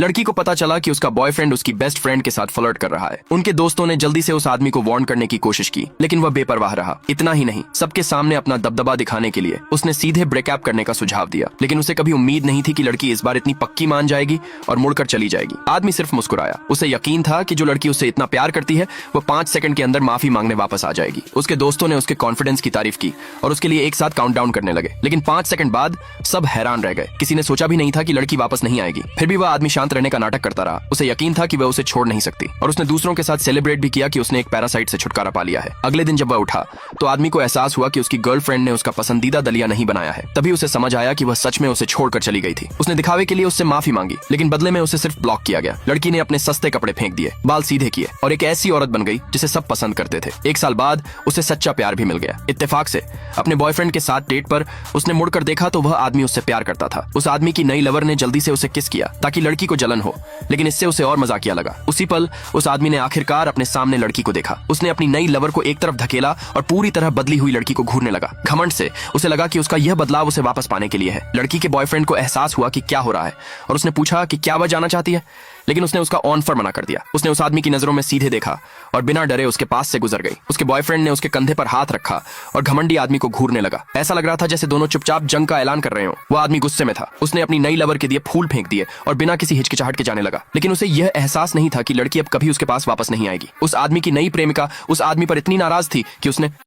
लड़की को पता चला कि उसका बॉयफ्रेंड उसकी बेस्ट फ्रेंड के साथ फ्लर्ट कर रहा है। उनके दोस्तों ने जल्दी से उस आदमी को वार्न करने की कोशिश की, लेकिन वह बेपरवाह रहा। इतना ही नहीं, सबके सामने अपना दबदबा दिखाने के लिए उसने सीधे ब्रेकअप करने का सुझाव दिया। लेकिन उसे कभी उम्मीद नहीं थी कि लड़की इस बार इतनी पक्की मान जाएगी और मुड़कर चली जाएगी। आदमी सिर्फ मुस्कुराया। उसे यकीन था कि जो लड़की उससे इतना प्यार करती है वो 5 सेकंड के अंदर माफी मांगने वापस आ जाएगी। उसके दोस्तों ने उसके कॉन्फिडेंस की तारीफ की और उसके लिए एक साथ काउंटडाउन करने लगे। लेकिन 5 सेकंड बाद सब हैरान रह गए। किसी ने सोचा भी नहीं था कि लड़की वापस नहीं आएगी। फिर भी वह आदमी शांत रहने का नाटक करता रहा। उसे यकीन था कि वह उसे छोड़ नहीं सकती और उसने दूसरों के साथ सेलिब्रेट भी किया कि उसने एक पैरासाइट से छुटकारा पा लिया है। अगले दिन जब वह उठा तो आदमी को एहसास हुआ कि उसकी गर्लफ्रेंड ने उसका पसंदीदा दलिया नहीं बनाया है। तभी उसे समझ आया कि वह सच में उसे छोड़कर चली गई थी। उसने दिखावे के लिए उससे माफी मांगी, लेकिन बदले में उसे सिर्फ ब्लॉक किया गया। लड़की ने अपने सस्ते कपड़े फेंक दिए, बाल सीधे किए और एक ऐसी औरत बन गई जिसे सब पसंद करते थे। 1 साल बाद उसे सच्चा प्यार भी मिल गया। इत्तेफाक से अपने बॉयफ्रेंड के साथ डेट पर उसने मुड़कर देखा तो वह आदमी उससे प्यार करता था। उस आदमी की नई लवर ने जल्दी से उसे किस किया ताकि लड़की को जलन हो, लेकिन इससे उसे और मजाकिया लगा। उसी पल उस आदमी ने आखिरकार अपने सामने लड़की को देखा। उसने अपनी नई लवर को एक तरफ धकेला और पूरी तरह बदली हुई लड़की को घूरने लगा। घमंड से उसे लगा कि उसका यह बदलाव उसे वापस पाने के लिए है। लड़की के बॉयफ्रेंड को एहसास हुआ कि क्या हो रहा है और उसने पूछा कि क्या वह जाना चाहती है, लेकिन उसने उसका ऑन पर मना कर दिया। उसने उस आदमी की नजरों में सीधे देखा और बिना डरे उसके पास से गुजर गई। उसके बॉयफ्रेंड ने उसके कंधे पर हाथ रखा और घमंडी आदमी को घूरने लगा। ऐसा लग रहा था जैसे दोनों चुपचाप जंग का ऐलान कर रहे हो। वह आदमी गुस्से में था। उसने अपनी नई लवर के दिए फूल फेंक दिए और बिना किसी हिचकिचाहट के जाने लगा। लेकिन उसे यह एहसास नहीं था कि लड़की अब कभी उसके पास वापस नहीं आएगी। उस आदमी की नई प्रेमिका उस आदमी पर इतनी नाराज थी कि उसने